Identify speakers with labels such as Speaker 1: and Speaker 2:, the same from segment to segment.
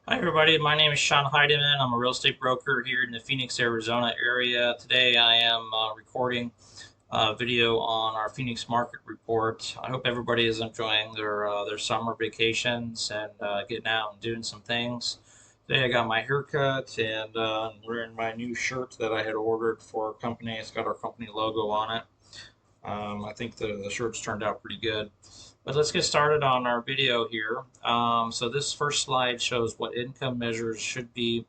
Speaker 1: Hi everybody, my name is Sean Heidemann. I'm a real estate broker here in the Phoenix, Arizona area. Today I am recording a video on our Phoenix market report. I hope everybody is enjoying their summer vacations and getting out and doing some things. Today I got my haircut and wearing my new shirt that I had ordered for our company. It's got our company logo on it. I think the shirts turned out pretty good. But let's get started on our video here. So this first slide shows what income measures should be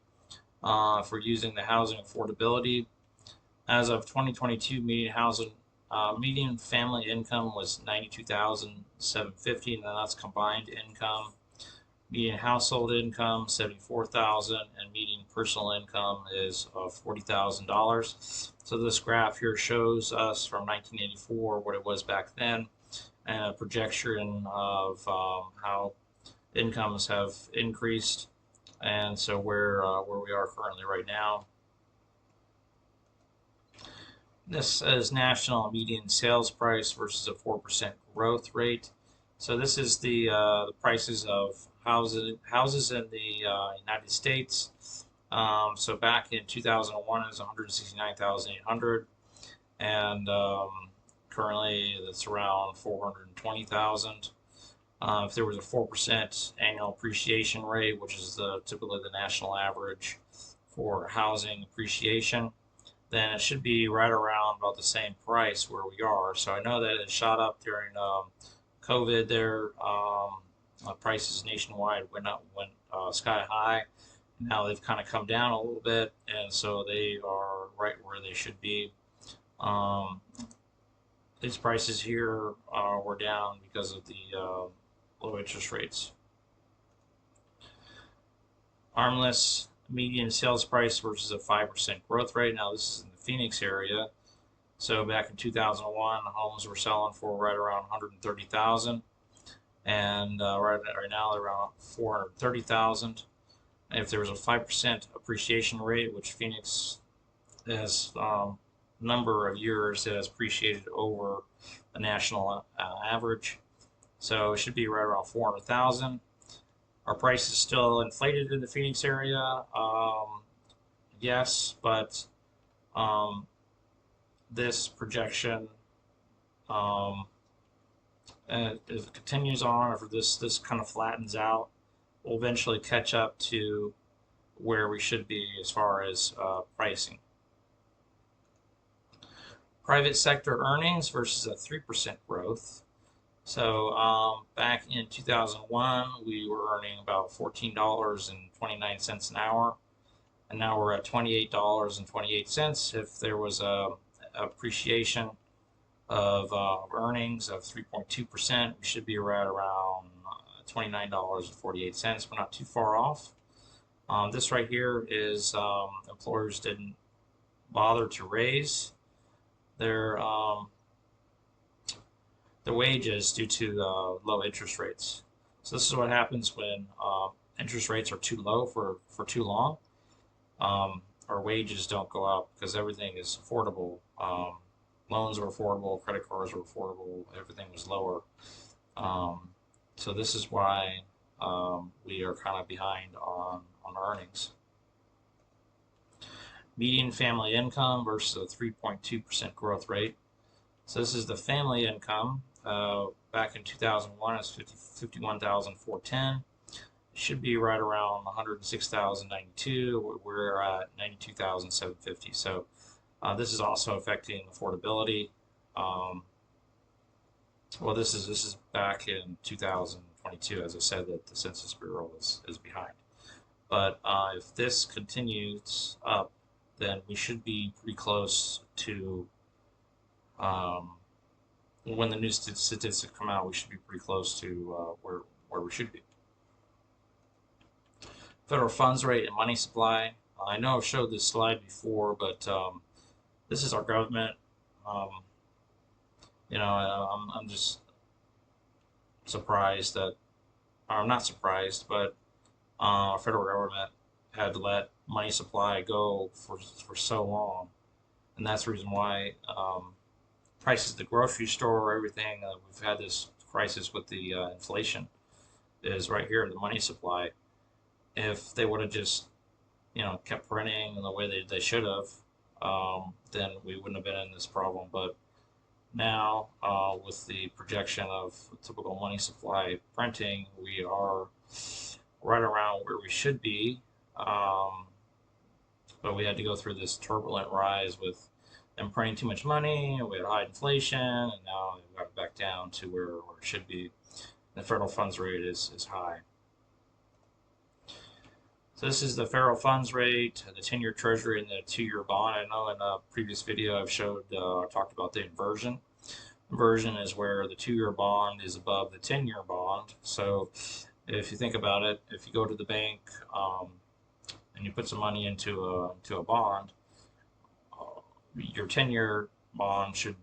Speaker 1: for using the housing affordability. As of 2022, median family income was 92,750, and that's combined income. Median household income 74,000, and median personal income is $40,000. So this graph here shows us from 1984 what it was back then, and a projection of how incomes have increased, and so where we are currently right now. This is national median sales price versus a 4% growth rate. So this is the prices of houses in the United States. So back in 2001, it was 169,800, and currently it's around 420,000. If there was a 4% annual appreciation rate, which is typically the national average for housing appreciation, then it should be right around about the same price where we are. So I know that it shot up during COVID there. Prices nationwide went sky high. Now they've kind of come down a little bit, and so they are right where they should be. Um, these prices here were down because of the low interest rates. Armless median sales price versus a 5% growth rate. Now this is in the Phoenix area. So back in 2001, homes were selling for right around 130,000, and right now they're around 430,000. And if there was a 5% appreciation rate, which Phoenix has number of years it has appreciated over the national average, so it should be right around 400,000. Our price is still inflated in the Phoenix area, yes, but um, this projection, um, if it continues on, or if this kind of flattens out, will eventually catch up to where we should be as far as pricing. Private sector earnings versus a 3% growth. So back in 2001, we were earning about $14.29 an hour, and now we're at $28.28. If there was a appreciation of earnings of 3.2%, we should be right around $29.48. We're not too far off. This right here is employers didn't bother to raise their wages due to low interest rates. So this is what happens when interest rates are too low for too long. Our wages don't go up because everything is affordable. Loans are affordable, credit cards are affordable, everything was lower. Um, so this is why we are kind of behind on earnings. Median family income versus a 3.2% growth rate. So this is the family income. Back in 2001, it's 51,410. It should be right around 106,092. We're at 92,750. So this is also affecting affordability. Um, well, this is back in 2022, as I said, that the Census Bureau is behind. But if this continues up, then we should be pretty close to um, when the new statistics come out. We should be pretty close to where we should be. Federal funds rate and money supply. I know I've showed this slide before, but this is our government. Um, I'm just surprised that, or I'm not surprised, but our federal government had to let money supply go for so long, and that's the reason why prices at the grocery store, everything. We've had this crisis with the inflation is right here in the money supply. If they would have just, kept printing in the way they should have, then we wouldn't have been in this problem. But now, with the projection of typical money supply printing, we are right around where we should be. Um, but we had to go through this turbulent rise with them printing too much money. We had high inflation, and now we got back down to where it should be. The federal funds rate is high. So this is the federal funds rate, the 10-year treasury, and the 2-year bond. I know in a previous video I've talked about the inversion. Inversion is where the 2-year bond is above the 10-year bond. So if you think about it, if you go to the bank and you put some money into a bond, your 10-year bond should,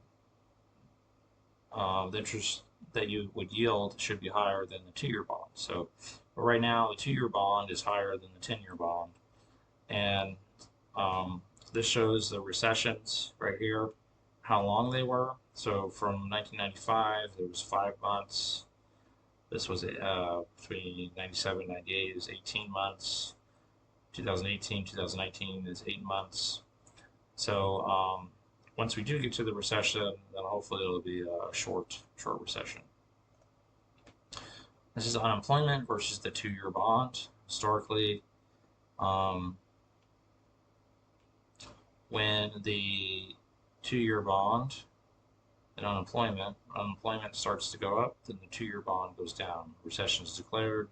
Speaker 1: the interest that you would yield should be higher than the 2-year bond. So but right now the 2-year bond is higher than the 10-year bond. And this shows the recessions right here, how long they were. So from 1995, there was 5 months. This was between 97 and 98 is 18 months. 2018, 2019 is 8 months. So once we do get to the recession, then hopefully it'll be a short recession. This is unemployment versus the 2-year bond. Historically, when the 2-year bond and unemployment starts to go up, then the 2-year bond goes down. Recession is declared,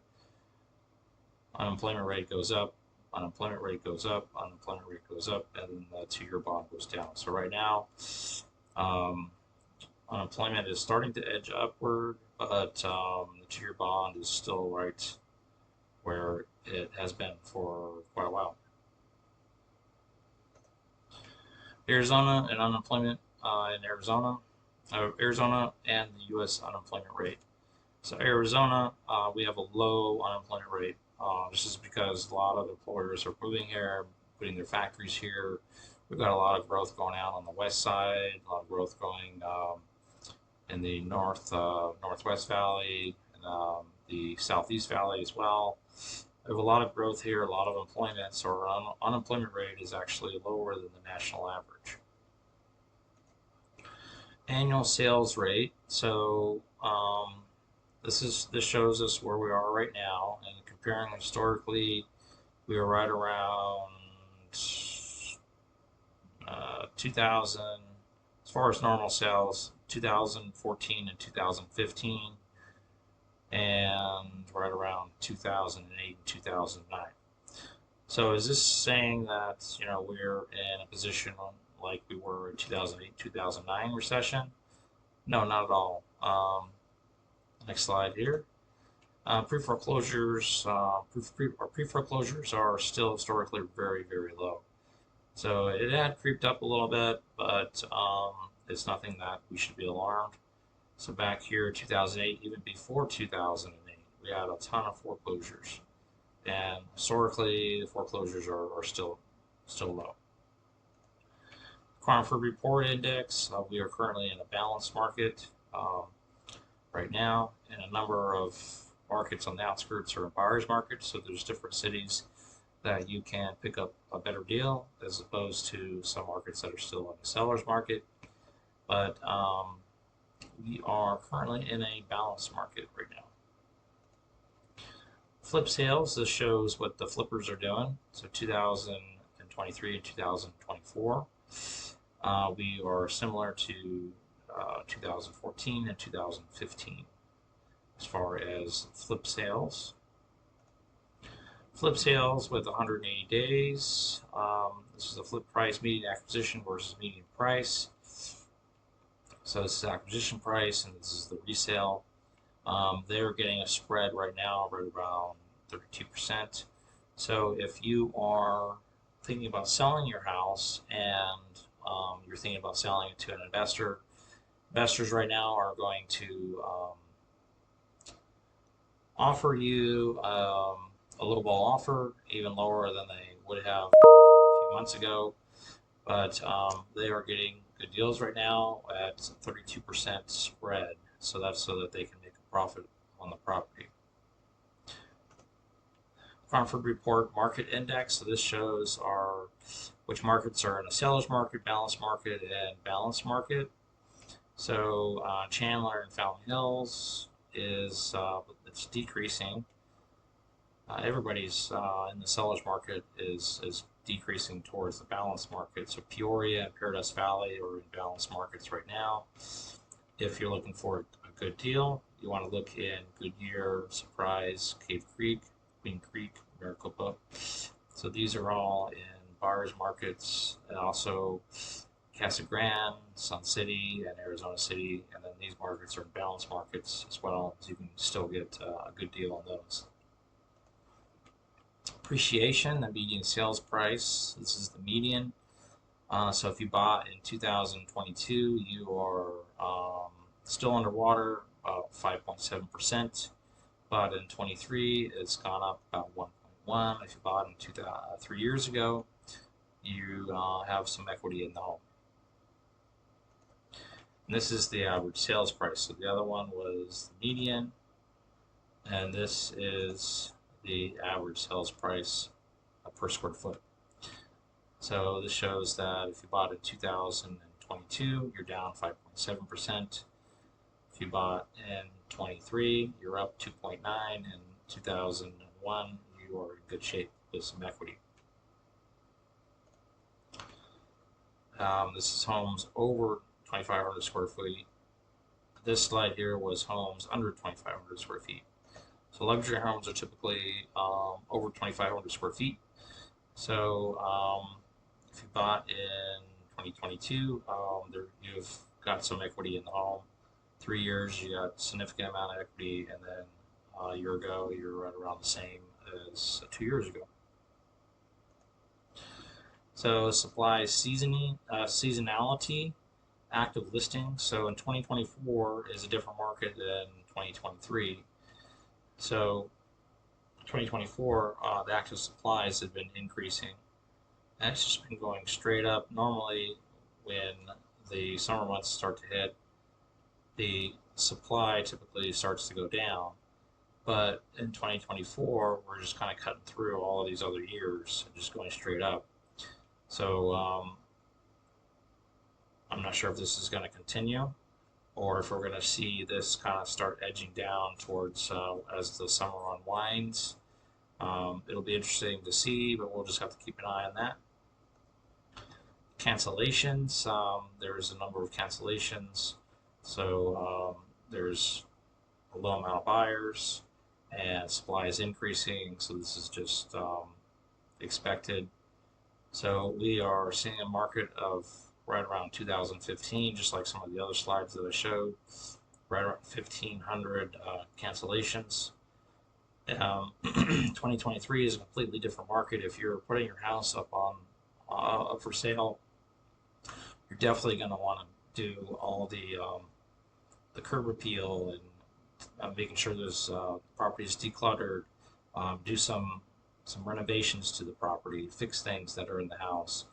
Speaker 1: unemployment rate goes up, unemployment rate goes up, unemployment rate goes up, and then the 2-year bond goes down. So right now, unemployment is starting to edge upward, but the 2-year bond is still right where it has been for quite a while. Arizona and unemployment in Arizona and the U.S. unemployment rate. So Arizona, we have a low unemployment rate. This is because a lot of employers are moving here, putting their factories here. We've got a lot of growth going out on the west side, a lot of growth going in the northwest valley, and the southeast valley as well. We have a lot of growth here, a lot of employment, so our unemployment rate is actually lower than the national average. Annual sales rate. So this shows us where we are right now, and comparing historically, we are right around 2000 as far as normal sales, 2014 and 2015, and right around 2008 and 2009. So is this saying that we're in a position like we were in 2008, 2009 recession? No, not at all. Next slide here. Pre-foreclosures. Pre-foreclosures are still historically very, very low. So it had creeped up a little bit, but it's nothing that we should be alarmed. So back here, 2008, even before 2008, we had a ton of foreclosures, and historically, the foreclosures are still low. Cromford Report Index. We are currently in a balanced market right now, and a number of markets on the outskirts are in buyer's markets. So there's different cities that you can pick up a better deal as opposed to some markets that are still in the seller's market. But we are currently in a balanced market right now. Flip sales, this shows what the flippers are doing. So 2023 and 2024. We are similar to 2014 and 2015 as far as flip sales. Flip sales with 180 days. This is the flip price, median acquisition versus median price. So this is acquisition price, and this is the resale. They're getting a spread right now right around 32%. So if you are thinking about selling your house and you're thinking about selling it to an investor, investors right now are going to offer you a low ball offer, even lower than they would have a few months ago. But they are getting good deals right now at 32% spread. So that's so that they can make a profit on the property. Cromford Report Market Index. So this shows which markets are in a seller's market, balanced market, and balanced market. So Chandler and Fountain Hills is it's decreasing. Everybody's in the seller's market is decreasing towards the balanced market. So Peoria and Paradise Valley are in balanced markets right now. If you're looking for a good deal, you want to look in Goodyear, Surprise, Cave Creek, Queen Creek, Maricopa. So these are all in buyers markets, and also Casa Grande, Sun City, and Arizona City. And then these markets are in balanced markets as well, so you can still get a good deal on those. Appreciation, the median sales price. This is the median. So if you bought in 2022, you are still underwater, about 5.7%. Bought in 23, it's gone up about 1.1. If you bought in 3 years ago, you have some equity in the home. And this is the average sales price. So the other one was the median, and this is the average sales price per square foot. So this shows that if you bought in 2022, you're down 5.7%. If you bought in 23, you're up 2.9. In 2001, you are in good shape with some equity. This is homes over 2,500 square feet. This slide here was homes under 2,500 square feet. So luxury homes are typically over 2,500 square feet. So if you bought in 2022, you've got some equity in the home. 3 years, you got a significant amount of equity, and then a year ago, you're right around the same as 2 years ago. So supply seasonality, active listings. So in 2024 is a different market than 2023. So 2024, the active supplies have been increasing. And it's just been going straight up. Normally, when the summer months start to hit, the supply typically starts to go down. But in 2024, we're just kind of cutting through all of these other years and just going straight up. So I'm not sure if this is going to continue, or if we're going to see this kind of start edging down towards as the summer unwinds. It'll be interesting to see, but we'll just have to keep an eye on that. Cancellations, there's a number of cancellations. So there's a low amount of buyers, and supply is increasing, so this is just expected. So we are seeing a market of right around 2015, just like some of the other slides that I showed, right around 1,500 cancellations. 2023 is a completely different market. If you're putting your house up up for sale, you're definitely going to want to do all the curb appeal and making sure there's property is decluttered, do some renovations to the property, fix things that are in the house.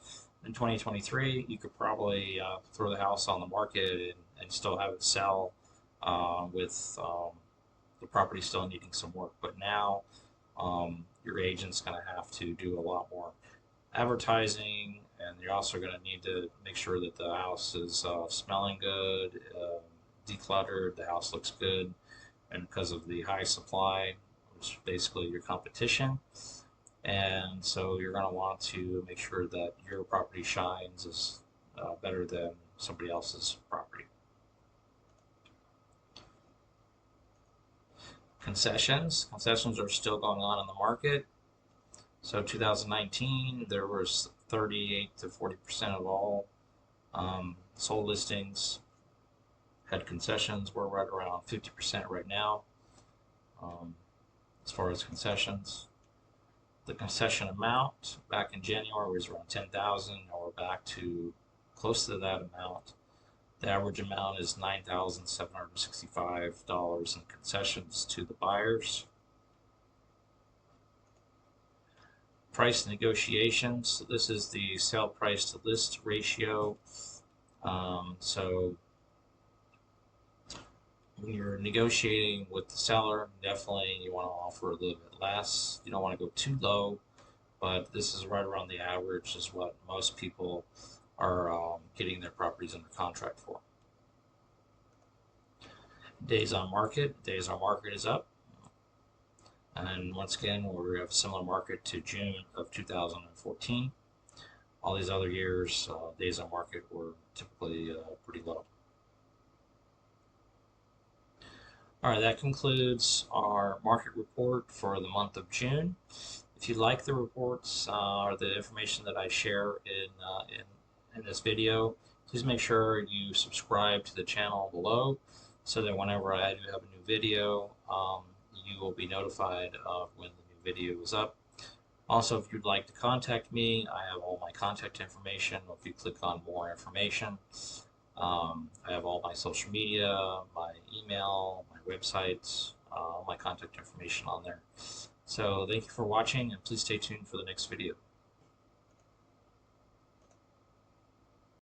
Speaker 1: In 2023, you could probably throw the house on the market and still have it sell with the property still needing some work. But now your agent's going to have to do a lot more advertising, and you're also going to need to make sure that the house is smelling good, decluttered, the house looks good, and because of the high supply, which is basically your competition. And so you're going to want to make sure that your property shines as better than somebody else's property. Concessions are still going on in the market. So 2019, there was 38 to 40% of all sold listings had concessions. We're right around 50% right now as far as concessions. The concession amount back in January was around 10,000. Now we're back to close to that amount. The average amount is $9,765 in concessions to the buyers. Price negotiations. So this is the sale price to list ratio. So when you're negotiating with the seller, definitely you want to offer a little bit less. You don't want to go too low, but this is right around the average, is what most people are getting their properties under contract for. Days on market. Days on market is up. And once again, we have a similar market to June of 2014. All these other years, days on market were typically pretty low. All right, that concludes our market report for the month of June. If you like the reports or the information that I share in this video, please make sure you subscribe to the channel below so that whenever I do have a new video, you will be notified of when the new video is up. Also, if you'd like to contact me, I have all my contact information. If you click on more information, I have all my social media, my email, my websites, all my contact information on there. So thank you for watching, and please stay tuned for the next video.